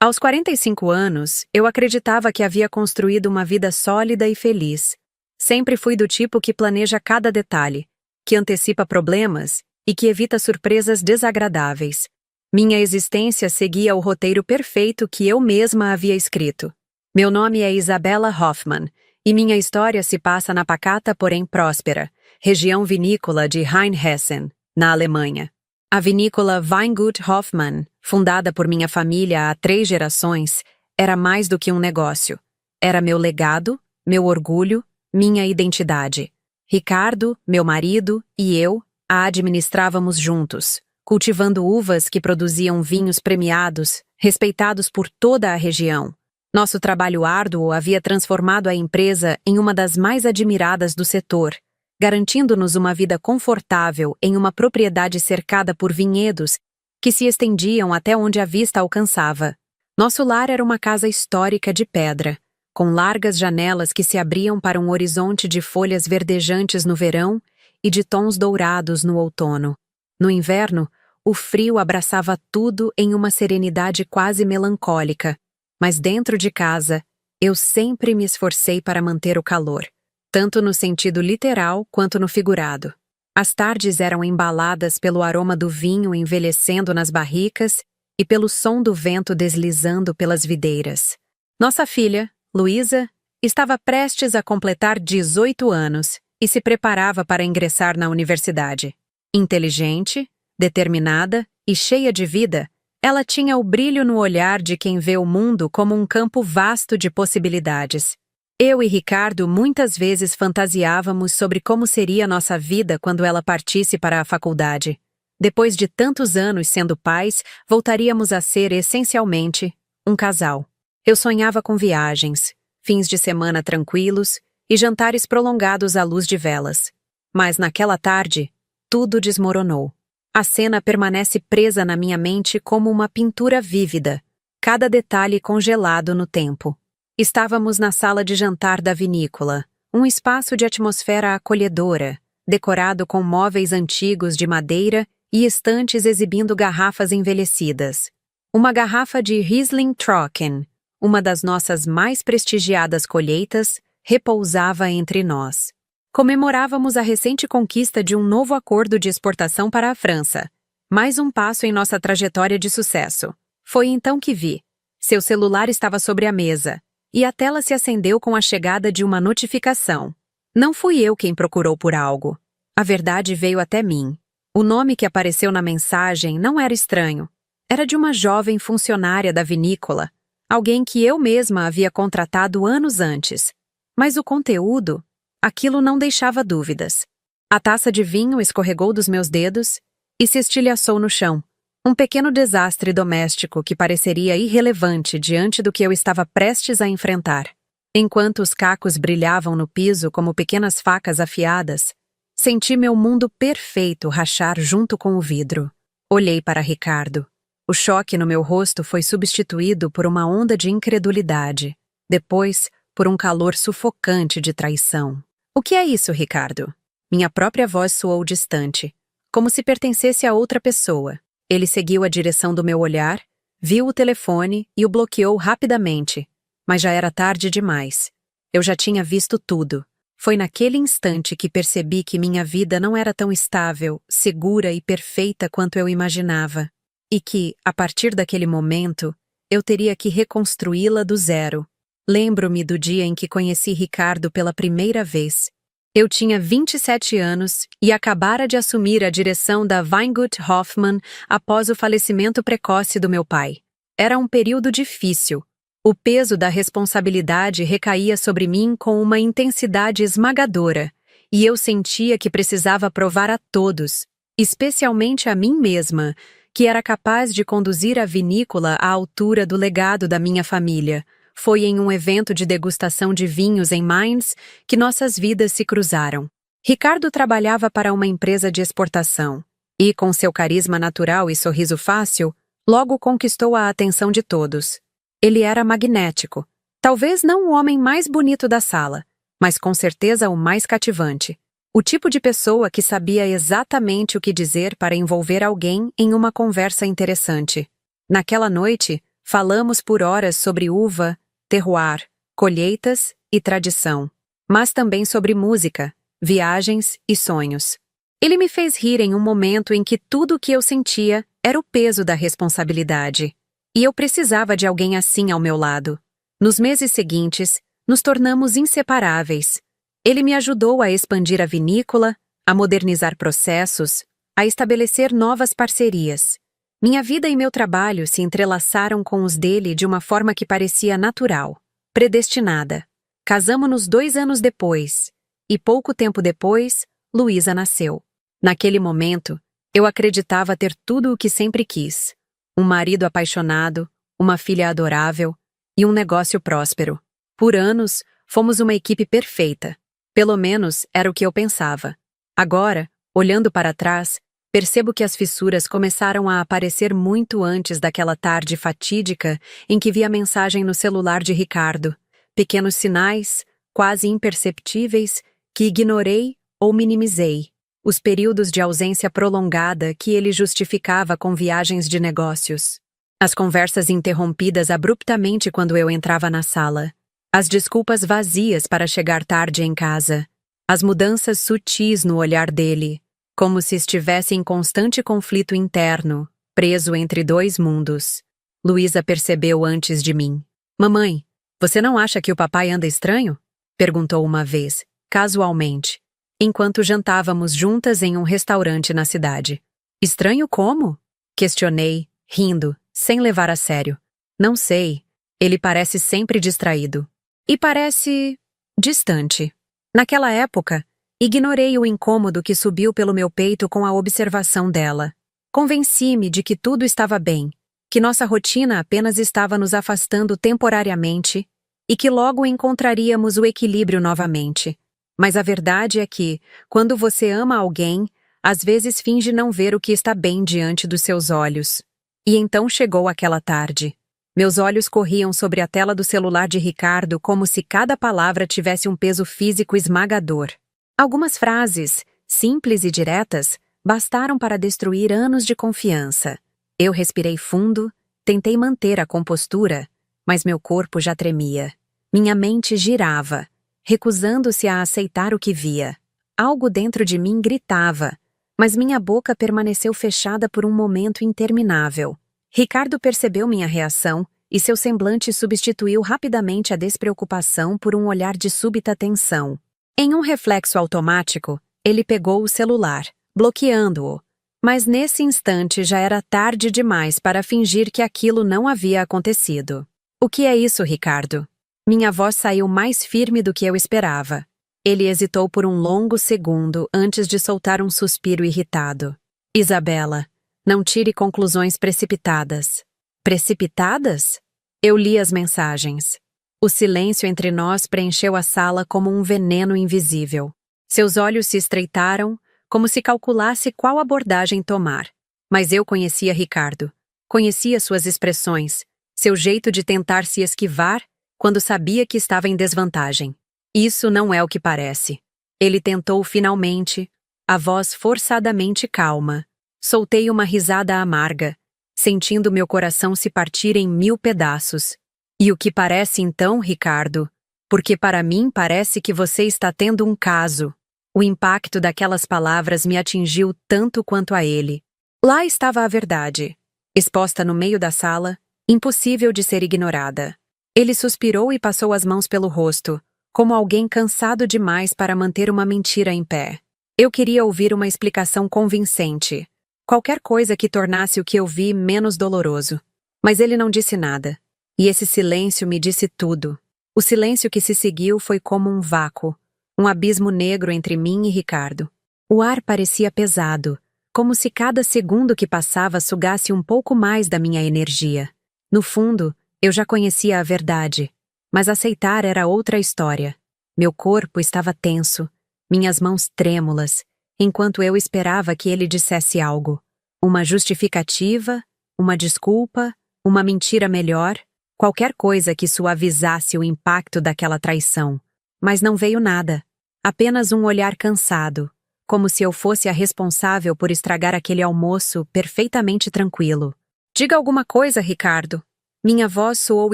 Aos 45 anos, eu acreditava que havia construído uma vida sólida e feliz. Sempre fui do tipo que planeja cada detalhe, que antecipa problemas e que evita surpresas desagradáveis. Minha existência seguia o roteiro perfeito que eu mesma havia escrito. Meu nome é Isabella Hoffmann, e minha história se passa na pacata, porém próspera, região vinícola de Rheinhessen, na Alemanha. A vinícola Weingut Hoffmann, fundada por minha família há 3 gerações, era mais do que um negócio. Era meu legado, meu orgulho, minha identidade. Ricardo, meu marido, e eu a administrávamos juntos, cultivando uvas que produziam vinhos premiados, respeitados por toda a região. Nosso trabalho árduo havia transformado a empresa em uma das mais admiradas do setor, garantindo-nos uma vida confortável em uma propriedade cercada por vinhedos que se estendiam até onde a vista alcançava. Nosso lar era uma casa histórica de pedra, com largas janelas que se abriam para um horizonte de folhas verdejantes no verão e de tons dourados no outono. No inverno, o frio abraçava tudo em uma serenidade quase melancólica, mas dentro de casa, eu sempre me esforcei para manter o calor, tanto no sentido literal quanto no figurado. As tardes eram embaladas pelo aroma do vinho envelhecendo nas barricas e pelo som do vento deslizando pelas videiras. Nossa filha, Luísa, estava prestes a completar 18 anos e se preparava para ingressar na universidade. Inteligente, determinada e cheia de vida, ela tinha o brilho no olhar de quem vê o mundo como um campo vasto de possibilidades. Eu e Ricardo muitas vezes fantasiávamos sobre como seria nossa vida quando ela partisse para a faculdade. Depois de tantos anos sendo pais, voltaríamos a ser, essencialmente, um casal. Eu sonhava com viagens, fins de semana tranquilos e jantares prolongados à luz de velas. Mas naquela tarde, tudo desmoronou. A cena permanece presa na minha mente como uma pintura vívida, cada detalhe congelado no tempo. Estávamos na sala de jantar da vinícola, um espaço de atmosfera acolhedora, decorado com móveis antigos de madeira e estantes exibindo garrafas envelhecidas. Uma garrafa de Riesling Trocken, uma das nossas mais prestigiadas colheitas, repousava entre nós. Comemorávamos a recente conquista de um novo acordo de exportação para a França. Mais um passo em nossa trajetória de sucesso. Foi então que vi. Seu celular estava sobre a mesa, e a tela se acendeu com a chegada de uma notificação. Não fui eu quem procurou por algo. A verdade veio até mim. O nome que apareceu na mensagem não era estranho. Era de uma jovem funcionária da vinícola, alguém que eu mesma havia contratado anos antes. Mas o conteúdo, aquilo não deixava dúvidas. A taça de vinho escorregou dos meus dedos e se estilhaçou no chão. Um pequeno desastre doméstico que pareceria irrelevante diante do que eu estava prestes a enfrentar. Enquanto os cacos brilhavam no piso como pequenas facas afiadas, senti meu mundo perfeito rachar junto com o vidro. Olhei para Ricardo. O choque no meu rosto foi substituído por uma onda de incredulidade. Depois, por um calor sufocante de traição. O que é isso, Ricardo? Minha própria voz soou distante, como se pertencesse a outra pessoa. Ele seguiu a direção do meu olhar, viu o telefone e o bloqueou rapidamente. Mas já era tarde demais. Eu já tinha visto tudo. Foi naquele instante que percebi que minha vida não era tão estável, segura e perfeita quanto eu imaginava. E que, a partir daquele momento, eu teria que reconstruí-la do zero. Lembro-me do dia em que conheci Ricardo pela primeira vez. Eu tinha 27 anos e acabara de assumir a direção da Weingut Hoffmann após o falecimento precoce do meu pai. Era um período difícil. O peso da responsabilidade recaía sobre mim com uma intensidade esmagadora, e eu sentia que precisava provar a todos, especialmente a mim mesma, que era capaz de conduzir a vinícola à altura do legado da minha família. Foi em um evento de degustação de vinhos em Mainz que nossas vidas se cruzaram. Ricardo trabalhava para uma empresa de exportação e, com seu carisma natural e sorriso fácil, logo conquistou a atenção de todos. Ele era magnético, talvez não o homem mais bonito da sala, mas com certeza o mais cativante. O tipo de pessoa que sabia exatamente o que dizer para envolver alguém em uma conversa interessante. Naquela noite, Falamos por horas sobre uva, terroir, colheitas e tradição, mas também sobre música, viagens e sonhos. Ele me fez rir em um momento em que tudo o que eu sentia era o peso da responsabilidade. E eu precisava de alguém assim ao meu lado. Nos meses seguintes, nos tornamos inseparáveis. Ele me ajudou a expandir a vinícola, a modernizar processos, a estabelecer novas parcerias. Minha vida e meu trabalho se entrelaçaram com os dele de uma forma que parecia natural, predestinada. Casamo-nos 2 anos depois, e pouco tempo depois, Luísa nasceu. Naquele momento, eu acreditava ter tudo o que sempre quis: um marido apaixonado, uma filha adorável e um negócio próspero. Por anos, fomos uma equipe perfeita. Pelo menos era o que eu pensava. Agora, olhando para trás, percebo que as fissuras começaram a aparecer muito antes daquela tarde fatídica em que vi a mensagem no celular de Ricardo. Pequenos sinais, quase imperceptíveis, que ignorei ou minimizei. Os períodos de ausência prolongada que ele justificava com viagens de negócios. As conversas interrompidas abruptamente quando eu entrava na sala. As desculpas vazias para chegar tarde em casa. As mudanças sutis no olhar dele, como se estivesse em constante conflito interno, preso entre 2 mundos. Luísa percebeu antes de mim. Mamãe, você não acha que o papai anda estranho? Perguntou uma vez, casualmente, enquanto jantávamos juntas em um restaurante na cidade. Estranho como? Questionei, rindo, sem levar a sério. Não sei, ele parece sempre distraído. E parece distante. Naquela época, ignorei o incômodo que subiu pelo meu peito com a observação dela. Convenci-me de que tudo estava bem, que nossa rotina apenas estava nos afastando temporariamente e que logo encontraríamos o equilíbrio novamente. Mas a verdade é que, quando você ama alguém, às vezes finge não ver o que está bem diante dos seus olhos. E então chegou aquela tarde. Meus olhos corriam sobre a tela do celular de Ricardo como se cada palavra tivesse um peso físico esmagador. Algumas frases, simples e diretas, bastaram para destruir anos de confiança. Eu respirei fundo, tentei manter a compostura, mas meu corpo já tremia. Minha mente girava, recusando-se a aceitar o que via. Algo dentro de mim gritava, mas minha boca permaneceu fechada por um momento interminável. Ricardo percebeu minha reação e seu semblante substituiu rapidamente a despreocupação por um olhar de súbita tensão. Em um reflexo automático, ele pegou o celular, bloqueando-o. Mas nesse instante já era tarde demais para fingir que aquilo não havia acontecido. O que é isso, Ricardo? Minha voz saiu mais firme do que eu esperava. Ele hesitou por um longo segundo antes de soltar um suspiro irritado. Isabela, não tire conclusões precipitadas. Precipitadas? Eu li as mensagens. O silêncio entre nós preencheu a sala como um veneno invisível. Seus olhos se estreitaram, como se calculasse qual abordagem tomar. Mas eu conhecia Ricardo. Conhecia suas expressões, seu jeito de tentar se esquivar quando sabia que estava em desvantagem. Isso não é o que parece. Ele tentou finalmente, a voz forçadamente calma. Soltei uma risada amarga, sentindo meu coração se partir em 1000 pedaços. E o que parece então, Ricardo? Porque para mim parece que você está tendo um caso. O impacto daquelas palavras me atingiu tanto quanto a ele. Lá estava a verdade, exposta no meio da sala, impossível de ser ignorada. Ele suspirou e passou as mãos pelo rosto, como alguém cansado demais para manter uma mentira em pé. Eu queria ouvir uma explicação convincente. Qualquer coisa que tornasse o que eu vi menos doloroso. Mas ele não disse nada. E esse silêncio me disse tudo. O silêncio que se seguiu foi como um vácuo, um abismo negro entre mim e Ricardo. O ar parecia pesado, como se cada segundo que passava sugasse um pouco mais da minha energia. No fundo, eu já conhecia a verdade, mas aceitar era outra história. Meu corpo estava tenso, minhas mãos trêmulas, enquanto eu esperava que ele dissesse algo. Uma justificativa, uma desculpa, uma mentira melhor, qualquer coisa que suavizasse o impacto daquela traição. Mas não veio nada. Apenas um olhar cansado, como se eu fosse a responsável por estragar aquele almoço perfeitamente tranquilo. Diga alguma coisa, Ricardo. Minha voz soou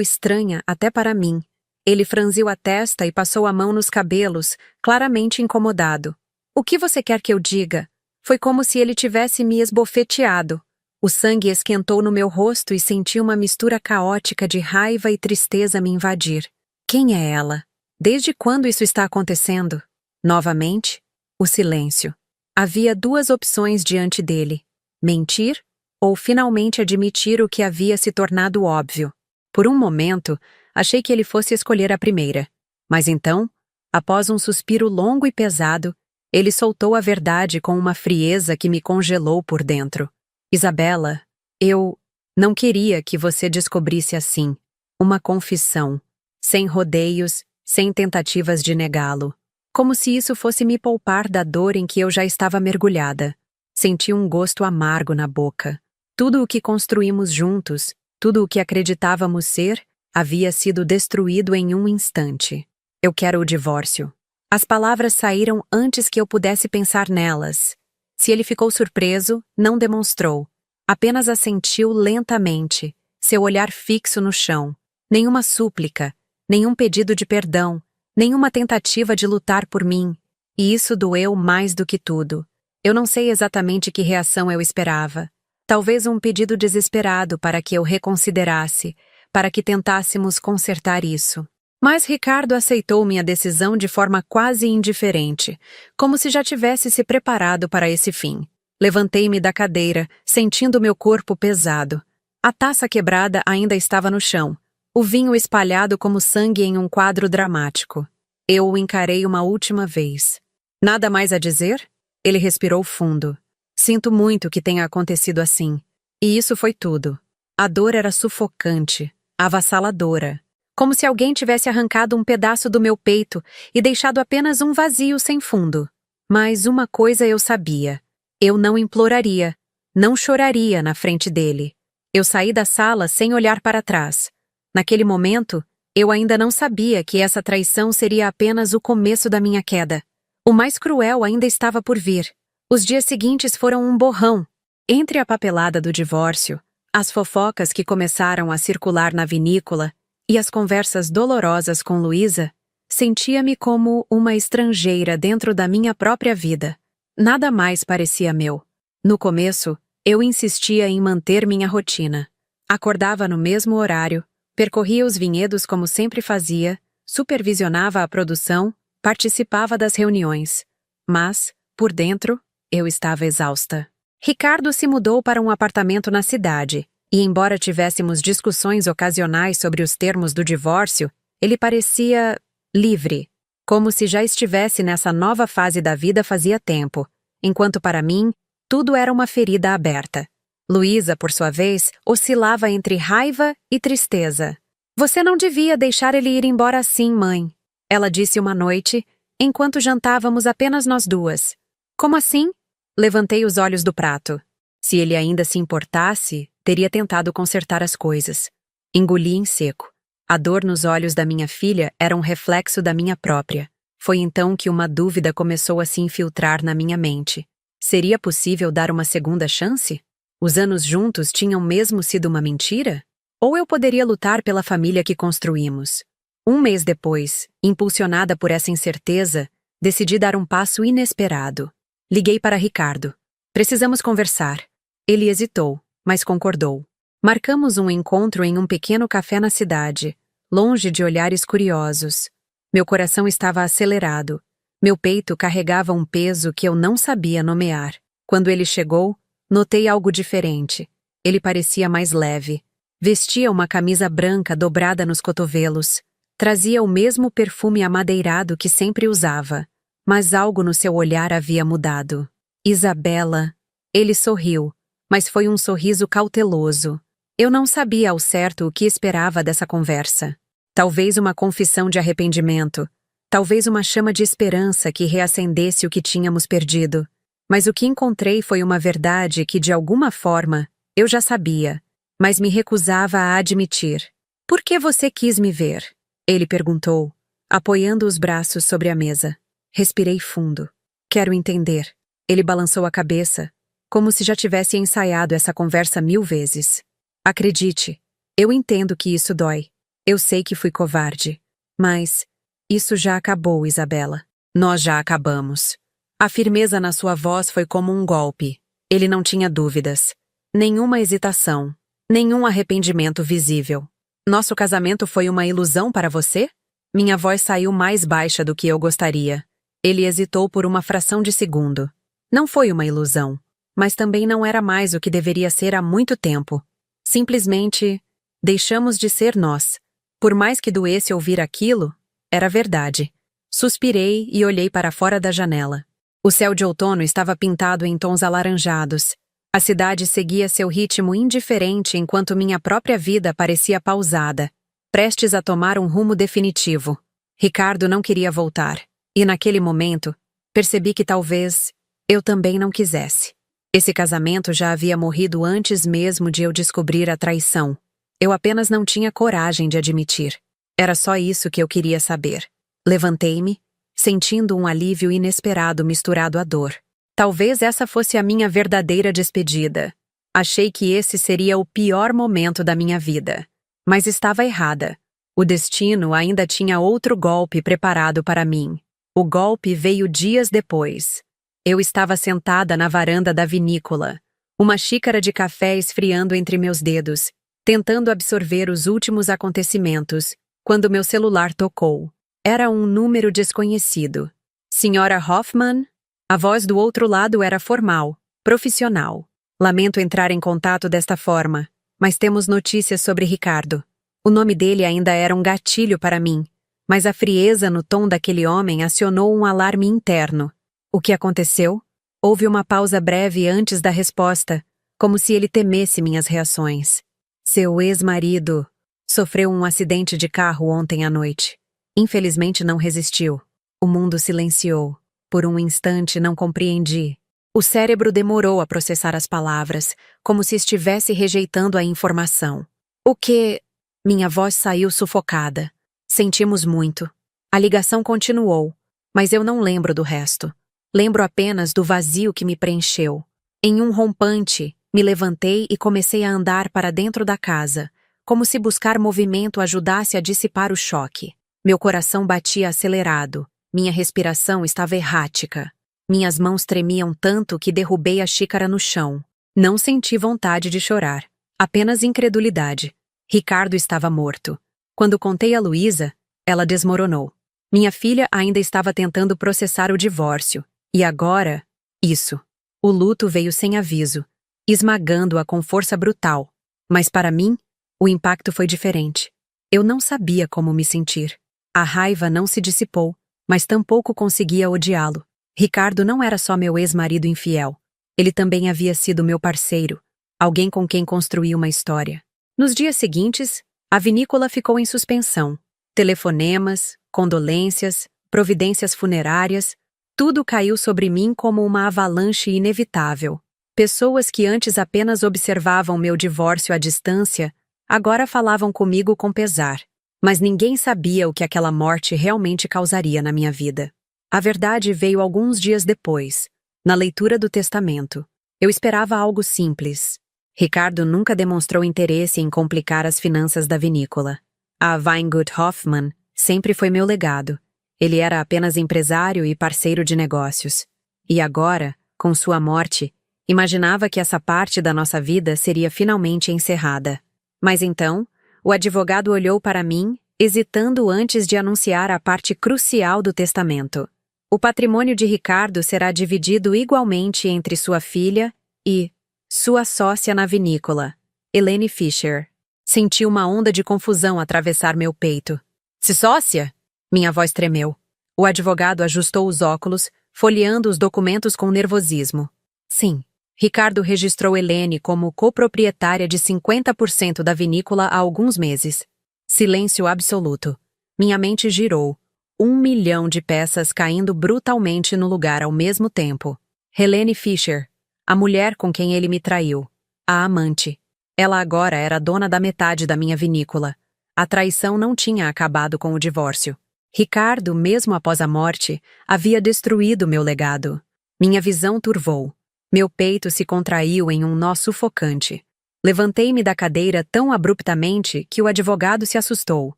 estranha até para mim. Ele franziu a testa e passou a mão nos cabelos, claramente incomodado. O que você quer que eu diga? Foi como se ele tivesse me esbofeteado. O sangue esquentou no meu rosto e senti uma mistura caótica de raiva e tristeza me invadir. Quem é ela? Desde quando isso está acontecendo? Novamente, o silêncio. Havia duas opções diante dele: mentir ou finalmente admitir o que havia se tornado óbvio. Por um momento, achei que ele fosse escolher a primeira. Mas então, após um suspiro longo e pesado, ele soltou a verdade com uma frieza que me congelou por dentro. Isabela, eu não queria que você descobrisse assim. Uma confissão. Sem rodeios, sem tentativas de negá-lo. Como se isso fosse me poupar da dor em que eu já estava mergulhada. Senti um gosto amargo na boca. Tudo o que construímos juntos, tudo o que acreditávamos ser, havia sido destruído em um instante. Eu quero o divórcio. As palavras saíram antes que eu pudesse pensar nelas. Se ele ficou surpreso, não demonstrou. Apenas assentiu lentamente, seu olhar fixo no chão. Nenhuma súplica, nenhum pedido de perdão, nenhuma tentativa de lutar por mim. E isso doeu mais do que tudo. Eu não sei exatamente que reação eu esperava. Talvez um pedido desesperado para que eu reconsiderasse, para que tentássemos consertar isso. Mas Ricardo aceitou minha decisão de forma quase indiferente, como se já tivesse se preparado para esse fim. Levantei-me da cadeira, sentindo meu corpo pesado. A taça quebrada ainda estava no chão, o vinho espalhado como sangue em um quadro dramático. Eu o encarei uma última vez. Nada mais a dizer? Ele respirou fundo. Sinto muito que tenha acontecido assim. E isso foi tudo. A dor era sufocante, avassaladora. Como se alguém tivesse arrancado um pedaço do meu peito e deixado apenas um vazio sem fundo. Mas uma coisa eu sabia. Eu não imploraria, não choraria na frente dele. Eu saí da sala sem olhar para trás. Naquele momento, eu ainda não sabia que essa traição seria apenas o começo da minha queda. O mais cruel ainda estava por vir. Os dias seguintes foram um borrão. Entre a papelada do divórcio, as fofocas que começaram a circular na vinícola e as conversas dolorosas com Luísa, sentia-me como uma estrangeira dentro da minha própria vida. Nada mais parecia meu. No começo, eu insistia em manter minha rotina. Acordava no mesmo horário, percorria os vinhedos como sempre fazia, supervisionava a produção, participava das reuniões. Mas, por dentro, eu estava exausta. Ricardo se mudou para um apartamento na cidade, e embora tivéssemos discussões ocasionais sobre os termos do divórcio, ele parecia livre, como se já estivesse nessa nova fase da vida fazia tempo, enquanto para mim, tudo era uma ferida aberta. Luísa, por sua vez, oscilava entre raiva e tristeza. Você não devia deixar ele ir embora assim, mãe, ela disse uma noite, enquanto jantávamos apenas nós duas. Como assim? Levantei os olhos do prato. Se ele ainda se importasse, teria tentado consertar as coisas. Engoli em seco. A dor nos olhos da minha filha era um reflexo da minha própria. Foi então que uma dúvida começou a se infiltrar na minha mente. Seria possível dar uma segunda chance? Os anos juntos tinham mesmo sido uma mentira? Ou eu poderia lutar pela família que construímos? Um mês depois, impulsionada por essa incerteza, decidi dar um passo inesperado. Liguei para Ricardo. Precisamos conversar. Ele hesitou, mas concordou. Marcamos um encontro em um pequeno café na cidade, longe de olhares curiosos. Meu coração estava acelerado. Meu peito carregava um peso que eu não sabia nomear. Quando ele chegou, notei algo diferente. Ele parecia mais leve. Vestia uma camisa branca dobrada nos cotovelos. Trazia o mesmo perfume amadeirado que sempre usava. Mas algo no seu olhar havia mudado. Isabela. Ele sorriu, mas foi um sorriso cauteloso. Eu não sabia ao certo o que esperava dessa conversa. Talvez uma confissão de arrependimento. Talvez uma chama de esperança que reacendesse o que tínhamos perdido. Mas o que encontrei foi uma verdade que, de alguma forma, eu já sabia, mas me recusava a admitir. Por que você quis me ver? Ele perguntou, apoiando os braços sobre a mesa. Respirei fundo. Quero entender. Ele balançou a cabeça, como se já tivesse ensaiado essa conversa 1000 vezes. Acredite, Eu entendo que isso dói. Eu sei que fui covarde. Mas isso já acabou, Isabela. Nós já acabamos. A firmeza na sua voz foi como um golpe. Ele não tinha dúvidas. Nenhuma hesitação. Nenhum arrependimento visível. Nosso casamento foi uma ilusão para você? Minha voz saiu mais baixa do que eu gostaria. Ele hesitou por uma fração de segundo. Não foi uma ilusão, mas também não era mais o que deveria ser há muito tempo. Simplesmente, deixamos de ser nós. Por mais que doesse ouvir aquilo, era verdade. Suspirei e olhei para fora da janela. O céu de outono estava pintado em tons alaranjados. A cidade seguia seu ritmo indiferente enquanto minha própria vida parecia pausada, prestes a tomar um rumo definitivo. Ricardo não queria voltar. E naquele momento, percebi que talvez eu também não quisesse. Esse casamento já havia morrido antes mesmo de eu descobrir a traição. Eu apenas não tinha coragem de admitir. Era só isso que eu queria saber. Levantei-me, sentindo um alívio inesperado misturado à dor. Talvez essa fosse a minha verdadeira despedida. Achei que esse seria o pior momento da minha vida. Mas estava errada. O destino ainda tinha outro golpe preparado para mim. O golpe veio dias depois. Eu estava sentada na varanda da vinícola, uma xícara de café esfriando entre meus dedos, tentando absorver os últimos acontecimentos, quando meu celular tocou. Era um número desconhecido. Senhora Hoffman? A voz do outro lado era formal, profissional. Lamento entrar em contato desta forma, mas temos notícias sobre Ricardo. O nome dele ainda era um gatilho para mim, mas a frieza no tom daquele homem acionou um alarme interno. O que aconteceu? Houve uma pausa breve antes da resposta, como se ele temesse minhas reações. Seu ex-marido sofreu um acidente de carro ontem à noite. Infelizmente não resistiu. O mundo silenciou. Por um instante não compreendi. O cérebro demorou a processar as palavras, como se estivesse rejeitando a informação. O que... Minha voz saiu sufocada. Sentimos muito. A ligação continuou, mas eu não lembro do resto. Lembro apenas do vazio que me preencheu. Em um rompante, me levantei e comecei a andar para dentro da casa, como se buscar movimento ajudasse a dissipar o choque. Meu coração batia acelerado. Minha respiração estava errática. Minhas mãos tremiam tanto que derrubei a xícara no chão. Não senti vontade de chorar, apenas incredulidade. Ricardo estava morto. Quando contei a Luísa, ela desmoronou. Minha filha ainda estava tentando processar o divórcio. E agora, isso. O luto veio sem aviso, esmagando-a com força brutal. Mas para mim, o impacto foi diferente. Eu não sabia como me sentir. A raiva não se dissipou, mas tampouco conseguia odiá-lo. Ricardo não era só meu ex-marido infiel. Ele também havia sido meu parceiro, alguém com quem construí uma história. Nos dias seguintes, a vinícola ficou em suspensão. Telefonemas, condolências, providências funerárias, tudo caiu sobre mim como uma avalanche inevitável. Pessoas que antes apenas observavam meu divórcio à distância, agora falavam comigo com pesar. Mas ninguém sabia o que aquela morte realmente causaria na minha vida. A verdade veio alguns dias depois, na leitura do testamento. Eu esperava algo simples. Ricardo nunca demonstrou interesse em complicar as finanças da vinícola. A Weingut Hoffmann sempre foi meu legado. Ele era apenas empresário e parceiro de negócios. E agora, com sua morte, imaginava que essa parte da nossa vida seria finalmente encerrada. Mas então, o advogado olhou para mim, hesitando antes de anunciar a parte crucial do testamento. O patrimônio de Ricardo será dividido igualmente entre sua filha e sua sócia na vinícola, Helene Fischer. Senti uma onda de confusão atravessar meu peito. Se sócia? Minha voz tremeu. O advogado ajustou os óculos, folheando os documentos com nervosismo. Sim. Ricardo registrou Helene como coproprietária de 50% da vinícola há alguns meses. Silêncio absoluto. Minha mente girou. 1 milhão de peças caindo brutalmente no lugar ao mesmo tempo. Helene Fischer, a mulher com quem ele me traiu. A amante. Ela agora era dona da metade da minha vinícola. A traição não tinha acabado com o divórcio. Ricardo, mesmo após a morte, havia destruído meu legado. Minha visão turvou. Meu peito se contraiu em um nó sufocante. Levantei-me da cadeira tão abruptamente que o advogado se assustou.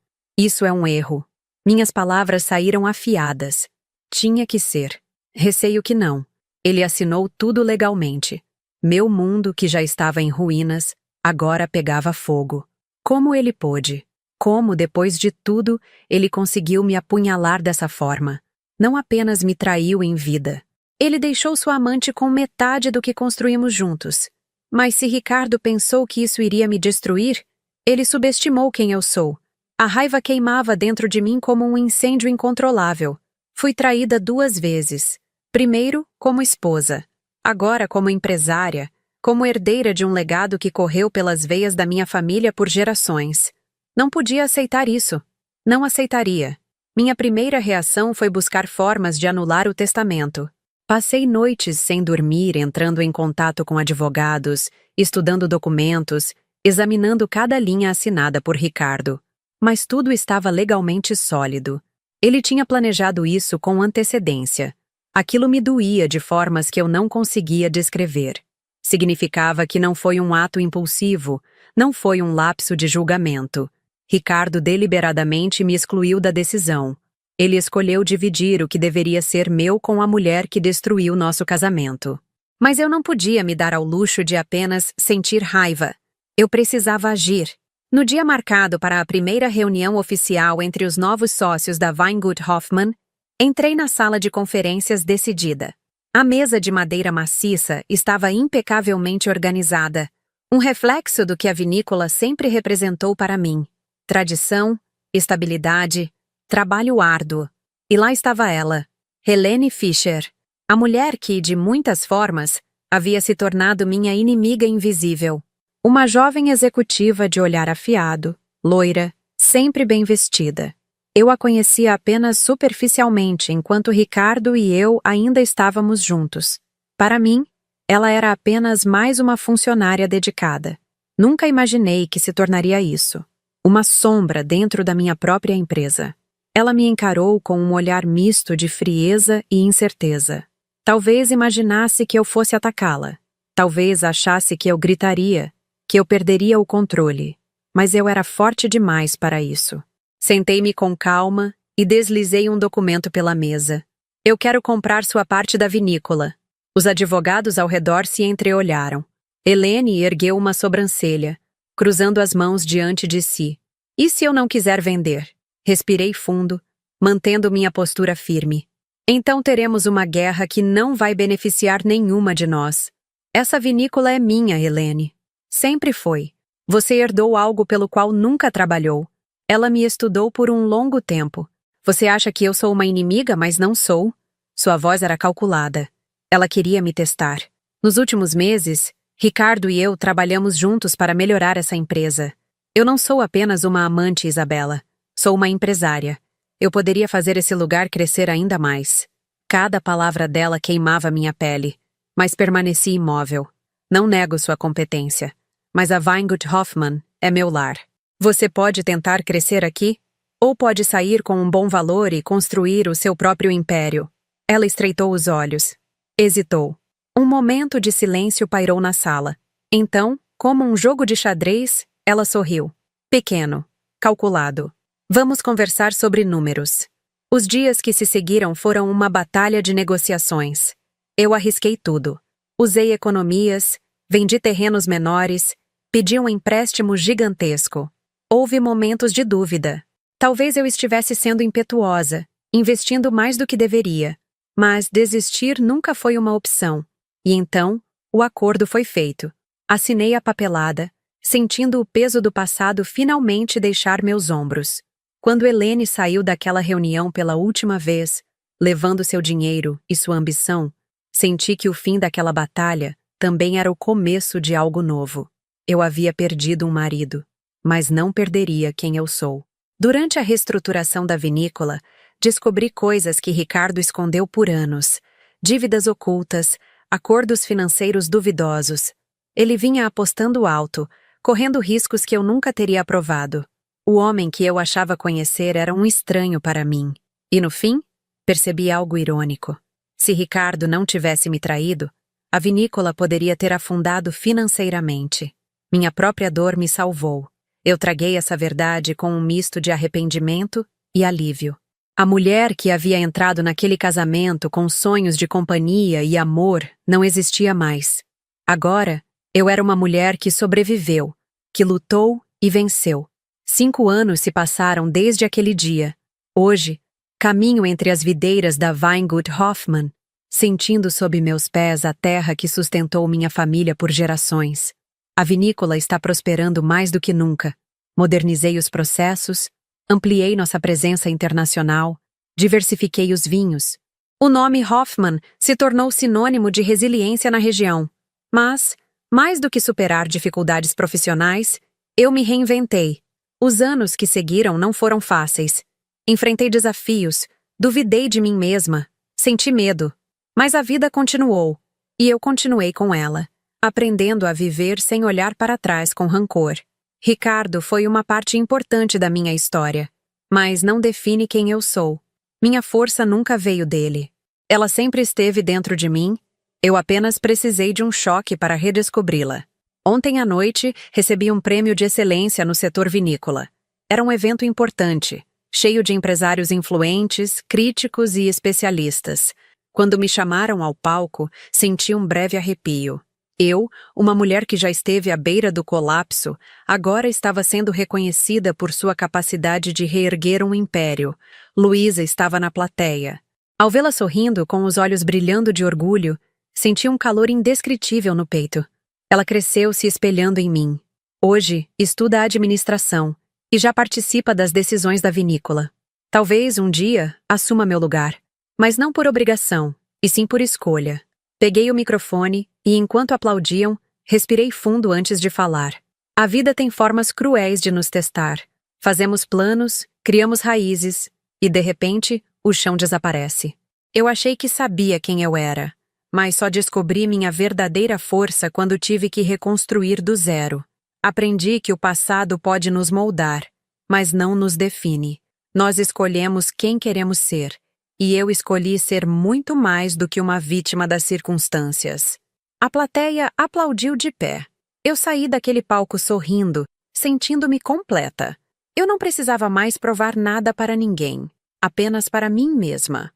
Isso é um erro. Minhas palavras saíram afiadas. Tinha que ser. Receio que não. Ele assinou tudo legalmente. Meu mundo, que já estava em ruínas, agora pegava fogo. Como ele pôde? Como, depois de tudo, ele conseguiu me apunhalar dessa forma? Não apenas me traiu em vida. Ele deixou sua amante com metade do que construímos juntos. Mas se Ricardo pensou que isso iria me destruir, ele subestimou quem eu sou. A raiva queimava dentro de mim como um incêndio incontrolável. Fui traída 2 vezes. Primeiro, como esposa. Agora, como empresária, como herdeira de um legado que correu pelas veias da minha família por gerações. Não podia aceitar isso. Não aceitaria. Minha primeira reação foi buscar formas de anular o testamento. Passei noites sem dormir, entrando em contato com advogados, estudando documentos, examinando cada linha assinada por Ricardo. Mas tudo estava legalmente sólido. Ele tinha planejado isso com antecedência. Aquilo me doía de formas que eu não conseguia descrever. Significava que não foi um ato impulsivo, não foi um lapso de julgamento. Ricardo deliberadamente me excluiu da decisão. Ele escolheu dividir o que deveria ser meu com a mulher que destruiu nosso casamento. Mas eu não podia me dar ao luxo de apenas sentir raiva. Eu precisava agir. No dia marcado para a primeira reunião oficial entre os novos sócios da Weingut Hoffmann, entrei na sala de conferências decidida. A mesa de madeira maciça estava impecavelmente organizada, um reflexo do que a vinícola sempre representou para mim. Tradição, estabilidade, trabalho árduo. E lá estava ela, Helene Fischer, a mulher que, de muitas formas, havia se tornado minha inimiga invisível. Uma jovem executiva de olhar afiado, loira, sempre bem vestida. Eu a conhecia apenas superficialmente enquanto Ricardo e eu ainda estávamos juntos. Para mim, ela era apenas mais uma funcionária dedicada. Nunca imaginei que se tornaria isso. Uma sombra dentro da minha própria empresa. Ela me encarou com um olhar misto de frieza e incerteza. Talvez imaginasse que eu fosse atacá-la. Talvez achasse que eu gritaria, que eu perderia o controle. Mas eu era forte demais para isso. Sentei-me com calma e deslizei um documento pela mesa. Eu quero comprar sua parte da vinícola. Os advogados ao redor se entreolharam. Helene ergueu uma sobrancelha, cruzando as mãos diante de si. E se eu não quiser vender? Respirei fundo, mantendo minha postura firme. Então teremos uma guerra que não vai beneficiar nenhuma de nós. Essa vinícola é minha, Helene. Sempre foi. Você herdou algo pelo qual nunca trabalhou. Ela me estudou por um longo tempo. Você acha que eu sou uma inimiga, mas não sou? Sua voz era calculada. Ela queria me testar. Nos últimos meses, Ricardo e eu trabalhamos juntos para melhorar essa empresa. Eu não sou apenas uma amante, Isabela. Sou uma empresária. Eu poderia fazer esse lugar crescer ainda mais. Cada palavra dela queimava minha pele, mas permaneci imóvel. Não nego sua competência, mas a Weingut Hoffmann é meu lar. Você pode tentar crescer aqui, ou pode sair com um bom valor e construir o seu próprio império. Ela estreitou os olhos. Hesitou. Um momento de silêncio pairou na sala. Então, como um jogo de xadrez, ela sorriu. Pequeno, calculado. Vamos conversar sobre números. Os dias que se seguiram foram uma batalha de negociações. Eu arrisquei tudo. Usei economias, vendi terrenos menores, pedi um empréstimo gigantesco. Houve momentos de dúvida. Talvez eu estivesse sendo impetuosa, investindo mais do que deveria. Mas desistir nunca foi uma opção. E então, o acordo foi feito. Assinei a papelada, sentindo o peso do passado finalmente deixar meus ombros. Quando Helene saiu daquela reunião pela última vez, levando seu dinheiro e sua ambição, senti que o fim daquela batalha também era o começo de algo novo. Eu havia perdido um marido, mas não perderia quem eu sou. Durante a reestruturação da vinícola, descobri coisas que Ricardo escondeu por anos. Dívidas ocultas, acordos financeiros duvidosos. Ele vinha apostando alto, correndo riscos que eu nunca teria aprovado. O homem que eu achava conhecer era um estranho para mim. E no fim, percebi algo irônico. Se Ricardo não tivesse me traído, a vinícola poderia ter afundado financeiramente. Minha própria dor me salvou. Eu traguei essa verdade com um misto de arrependimento e alívio. A mulher que havia entrado naquele casamento com sonhos de companhia e amor não existia mais. Agora, eu era uma mulher que sobreviveu, que lutou e venceu. 5 anos se passaram desde aquele dia. Hoje, caminho entre as videiras da Weingut Hoffmann, sentindo sob meus pés a terra que sustentou minha família por gerações. A vinícola está prosperando mais do que nunca. Modernizei os processos, ampliei nossa presença internacional, diversifiquei os vinhos. O nome Hoffmann se tornou sinônimo de resiliência na região. Mas, mais do que superar dificuldades profissionais, eu me reinventei. Os anos que seguiram não foram fáceis. Enfrentei desafios, duvidei de mim mesma, senti medo. Mas a vida continuou, e eu continuei com ela, aprendendo a viver sem olhar para trás com rancor. Ricardo foi uma parte importante da minha história, mas não define quem eu sou. Minha força nunca veio dele. Ela sempre esteve dentro de mim, eu apenas precisei de um choque para redescobri-la. Ontem à noite, recebi um prêmio de excelência no setor vinícola. Era um evento importante, cheio de empresários influentes, críticos e especialistas. Quando me chamaram ao palco, senti um breve arrepio. Eu, uma mulher que já esteve à beira do colapso, agora estava sendo reconhecida por sua capacidade de reerguer um império. Luísa estava na plateia. Ao vê-la sorrindo, com os olhos brilhando de orgulho, senti um calor indescritível no peito. Ela cresceu se espelhando em mim. Hoje, estuda administração e já participa das decisões da vinícola. Talvez, um dia, assuma meu lugar. Mas não por obrigação, e sim por escolha. Peguei o microfone e, enquanto aplaudiam, respirei fundo antes de falar. A vida tem formas cruéis de nos testar. Fazemos planos, criamos raízes, e, de repente, o chão desaparece. Eu achei que sabia quem eu era, mas só descobri minha verdadeira força quando tive que reconstruir do zero. Aprendi que o passado pode nos moldar, mas não nos define. Nós escolhemos quem queremos ser. E eu escolhi ser muito mais do que uma vítima das circunstâncias. A plateia aplaudiu de pé. Eu saí daquele palco sorrindo, sentindo-me completa. Eu não precisava mais provar nada para ninguém, apenas para mim mesma.